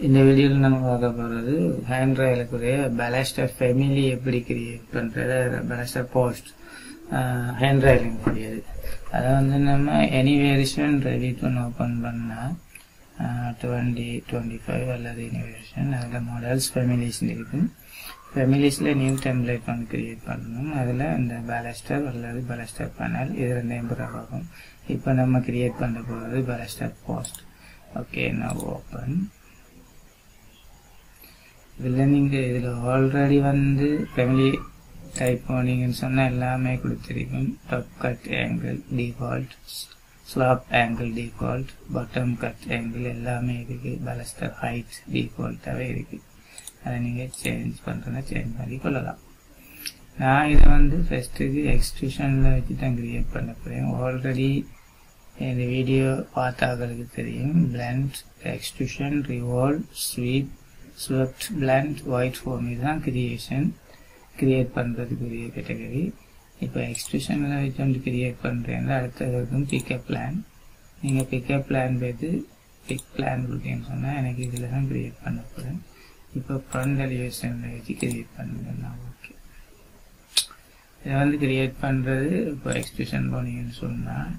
இந்த வீடியோவில் நம்ம பார்க்க போகிறது ஹேண்ட் ராயிலுக்குரிய பலாஸ்டர் ஃபேமிலி எப்படி கிரியேட் பண்ணுறது, பலாஸ்டர் போஸ்ட் ஹேண்ட் ராயிலிங் கூடியது. அதை வந்து நம்ம எனி வேரியேஷன் ரெடிட் பண்ண ஓப்பன் பண்ணால் 2025 அல்லது எனி வேரியேஷன் அதில் மாடல்ஸ் ஃபேமிலிஸ் இருக்கும். ஃபேமிலிஸில் நியூ டெம்ப்ளேட் வந்து கிரியேட் பண்ணணும். அதில் இந்த பலாஸ்டர் அல்லது பலாஸ்டர் பேனல் இது ரெண்டையும் ஆகும். இப்போ நம்ம கிரியேட் பண்ண போகிறது பலாஸ்டர் போஸ்ட். ஓகே, நான் ஓப்பன் இதில் நீங்கள் இதில் ஆல்ரெடி வந்து ஃபேமிலி டைப் போனீங்கன்னு சொன்னால் எல்லாமே கொடுத்துருக்கும். Top cut angle default, slab angle default, bottom cut angle எல்லாமே இருக்குது. பலாஸ்டர் ஹைட் டிஃபால்ட்டாகவே இருக்குது. அதை நீங்கள் சேஞ்ச் பண்ணுறதுனா சேஞ்ச் பண்ணி கொள்ளலாம். நான் இதை வந்து ஃபஸ்ட்டுக்கு எக்ஸ்ட்ரூஷனில் வச்சு தான் கிரியேட் பண்ண போகிறேன். ஆல்ரெடி இந்த வீடியோ பார்த்தாங்களுக்கு தெரியும். Blend, extrusion, revolve, sweep, swept, blend, white foam இதுதான் கிரியேட் பண்ணுறதுக்குரிய கேட்டகரி. இப்போ எக்ஸ்ட்ரூஷனில் வச்சு வந்து கிரியேட் பண்ணுறேன்னா அடுத்தது இருக்கும் பிக்கப் பிளான். நீங்கள் பிக்கப் பிளான் போய்த்து பிக் பிளான் கொடுத்தீங்கன்னு சொன்னால் எனக்கு இதில் தான் கிரியேட் பண்ண போகிறேன். இப்போ ஃப்ரண்ட் எலிவேஷனில் வச்சு கிரியேட் பண்ணுறேன்னா ஓகே. இதை வந்து கிரியேட் பண்ணுறது இப்போ எக்ஸ்ட்ரூஷன் போனீங்கன்னு சொன்னால்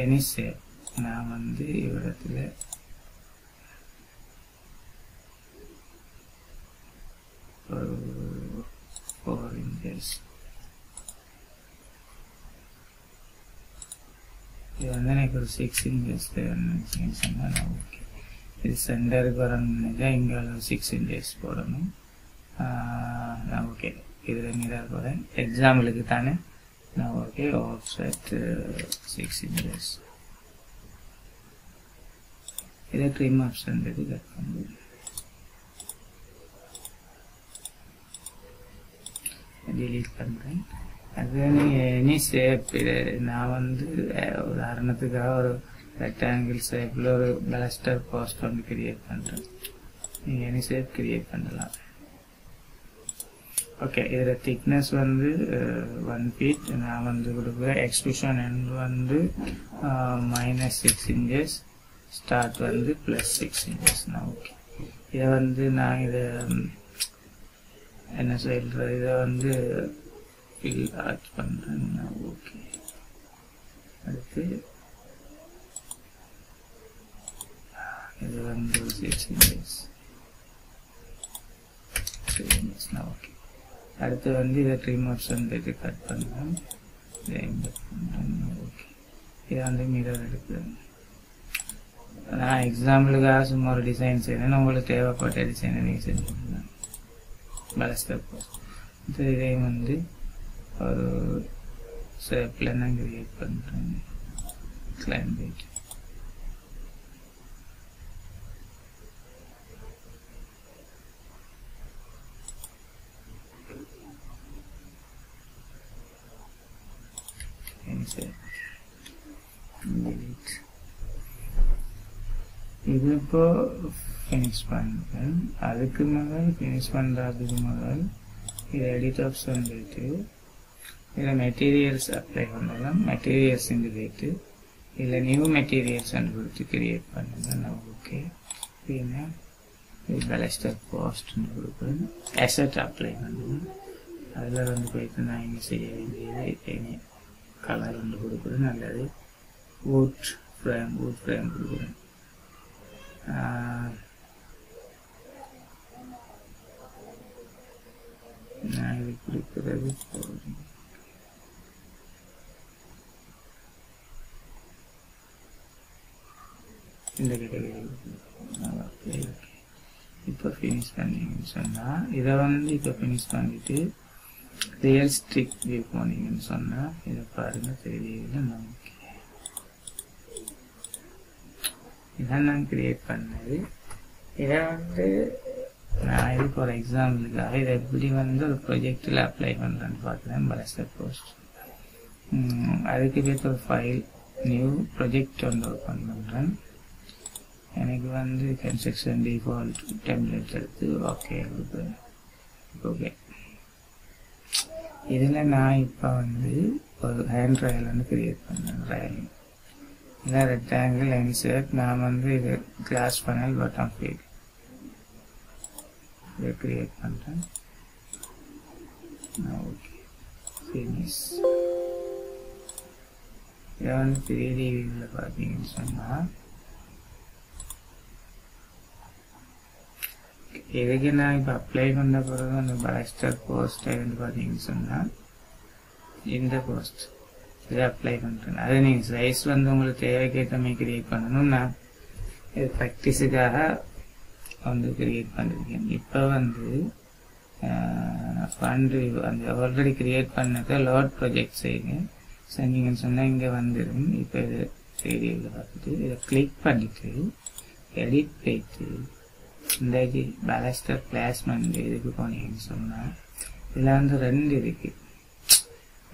எனி ஷேப் நான் வந்து இவ்விடத்தில் ஒரு 4 inches இது வந்து எனக்கு ஒரு 6 inches தேவைன்னு சொன்னால் ஓகே. இது சென்டருக்கு வரணும்னா இங்கே 6 inches போடணும். நான் ஓகே இதில் மீதாக போகிறேன் எக்ஸாம்பிளுக்கு தானே. நான் ஓகே ஆஃப்செட் 6 inches. இதை ட்ரிம் ஆப்ஷன் கட் பண்ணுவேன். delete பண்ணுறேன். அது எனி ஷேப் இது நான் வந்து உதாரணத்துக்காக ஒரு ரெக்டாங்கிள் ஷேப்பில் ஒரு பலாஸ்டர் போஸ்ட் வந்து கிரியேட் பண்ணுறேன். நீங்கள் எனி ஷேப் கிரியேட் பண்ணலாம். ஓகே, இதில் திக்னஸ் வந்து 1 feet நான் வந்து கொடுக்குறேன். எக்ஸ்ட்ரூஷன் எண்ட் வந்து -6 inches, ஸ்டார்ட் வந்து +6 inches. நான் ஓகே இதை வந்து நான் இதை என்ன சொல்கிறது, இதை வந்து ஃபில் ஆட் பண்ணுறேன். ஓகே, அடுத்து இது வந்து 6 inches. ஓகே, அடுத்து வந்து இதை ட்ரிம் ஆப்ஷன் போய்ட்டு கட் பண்ணுறேன். ஓகே, இதை வந்து மிரர் எடுக்கிறேன். நான் எக்ஸாம்பிளுக்காக சும்மா ஒரு டிசைன் செய்யணும். உங்களுக்கு தேவைப்பட்ட டிசைனை நீங்கள் செஞ்சுக்கலாம். பலாஸ்டர் போஸ்ட் இதையும் வந்து ஒரு ஷேப்பில் நான் கிரியேட் பண்ணுறேன். கிளைம்பேட் இது இப்போ ஃபினிஷ் பண்ணுறேன். அதுக்கு முதல் ஃபினிஷ் பண்ணுறதுக்கு முதல் இதை எடிட் ஆப்ஷன் போயிட்டு இதில் மெட்டீரியல்ஸ் அப்ளை பண்ணலாம். மெட்டீரியல்ஸ் போயிட்டு இதில் நியூ மெட்டீரியல்ஸ் கொடுத்து கிரியேட் பண்ணுங்க. நான் ஓகே பின்ன பலாஸ்டர் போஸ்ட்னு கொடுக்குறேன். அசெட் அப்ளை பண்ணுவேன். அதில் வந்து போயிட்டு நான் இங்கே செய்ய வேண்டியது கலர் வந்து கொடுக்குறேன். அல்லது வுட் ஃப்ரேம் கொடுக்குறேன். நான் இது கொடுக்கிறது இந்த கேட்டகரி. இப்போ ஃபினிஷ் பண்ணிங்கன்னு சொன்னால் இதை வந்து இப்போ ஃபினிஷ் பண்ணிவிட்டு ரியல் ஸ்டிக் வியூ போனீங்கன்னு சொன்னால் இதை பாருங்கள் தெரியல. நமக்கு இதான் நான் கிரியேட் பண்ணது. இதை வந்து நான் இதுக்கு ஒரு எக்ஸாம்பிளுக்காக இதை எப்படி வந்து ஒரு ப்ரொஜெக்டில் அப்ளை பண்ணுறேன்னு பார்க்குறேன். பலாஸ்டர் போஸ்ட் அதுக்கு பேர் ஒரு ஃபைல் நியூ ப்ரொஜெக்ட் வந்து ஓப்பன் பண்ணுறேன். எனக்கு வந்து கன்ஸ்ட்ரக்ஷன் டிஃபால்ட் டெம்ப்ளேட் எடுத்து ஓகே கொடுக்குறேன். ஓகே, இதில் நான் இப்போ வந்து ஒரு ஹேண்ட் ராயில் வந்து கிரியேட் பண்ணேன். ராயில் இல்லை ரெக்டாங்கிள் இன்சர்ட் நான் வந்து இது கிளாஸ் பேனல் பட்டன் ஃபீல்ட் இதை கிரியேட் பண்ணுறேன். Okay finish. இதை வந்து 3D வியூவில் பார்த்தீங்கன்னு சொன்னால் இதுக்கு நான் இப்போ அப்ளை பண்ண பிறகு அந்த பலஸ்டர் போஸ்ட்டை வந்து பார்த்தீங்கன்னு சொன்னால் இந்த போஸ்ட் இதை அப்ளை பண்ணுறேன். அது நீங்கள் சைஸ் வந்து உங்களுக்கு தேவைக்கேற்ற மாதிரி கிரியேட் பண்ணணும். நான் இது ப்ராக்டிஸுக்காக வந்து கிரியேட் பண்ணியிருக்கேன். இப்போ வந்து ஃபண்ட் அந்த ஆல்ரெடி கிரியேட் பண்ணதை லோட் ப்ரொஜெக்ட் செய்யுங்க. செஞ்சீங்கன்னு சொன்னால் இங்கே வந்துடும். இப்போ இது 3Dயில் பார்த்துட்டு இதை கிளிக் பண்ணிவிட்டு எடிட் போயிட்டு இந்த பலஸ்டர் பிளாஸ்மெண்ட் இதுக்கு போனீங்கன்னு சொன்னால் இதில் வந்து 2 இருக்குது.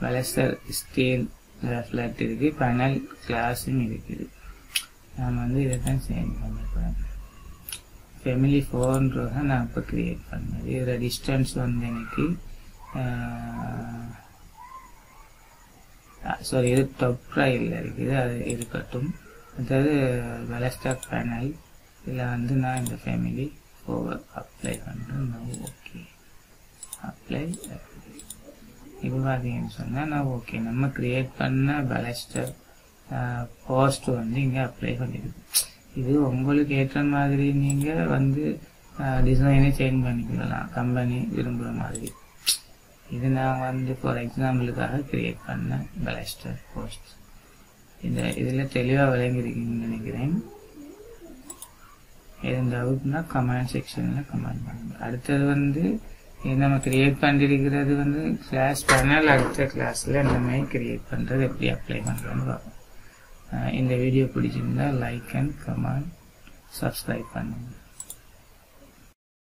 பலஸ்டர் ஸ்டீல் ஃப்ளாட் இருக்குது, பேனல் கிளாஸும் இருக்குது. நான் வந்து இதை தான் சேஞ்ச் பண்ணிப்பேன். ஃபேமிலி 4 நான் இப்போ கிரியேட் பண்ணேன். இதோட டிஸ்டன்ஸ் வந்து எனக்கு சாரி இது டாப் ரையில் இருக்குது, அது இருக்கட்டும். அதாவது பலஸ்டர் பேனல் இதில் வந்து நான் இந்த ஃபேமிலி 4 அப்ளை பண்ணுறேன். Okay apply. இப்போ பார்த்தீங்கன்னு சொன்னால் நான் ஓகே நம்ம கிரியேட் பண்ண பலஸ்டர் போஸ்ட் வந்து இங்கே அப்ளை பண்ணியிருக்கு. இது உங்களுக்கு ஏற்ற மாதிரி நீங்கள் வந்து டிசைனை சேஞ்ச் பண்ணிக்கலாம், கம்பெனி விரும்புகிற மாதிரி. இது நான் வந்து ஃபார் எக்ஸாம்பிளுக்காக கிரியேட் பண்ண பலஸ்டர் போஸ்ட். இதில் தெளிவாக விளங்கியிருக்கீங்கன்னு நினைக்கிறேன். எதுவும் டவுட்னா கமெண்ட் செக்ஷனில் கமெண்ட் பண்ணுங்க. அடுத்தது வந்து நம்ம கிரியேட் பண்ணிருக்கிறது வந்து கிளாஸ் பேனல். அடுத்த கிளாஸில் இந்த மாதிரி கிரியேட் பண்ணுறது எப்படி அப்ளை பண்ணுறோன்னு பார்ப்போம். இந்த வீடியோ பிடிச்சிருந்தா லைக் அண்ட் கமெண்ட், சப்ஸ்கிரைப் பண்ணுங்கள்.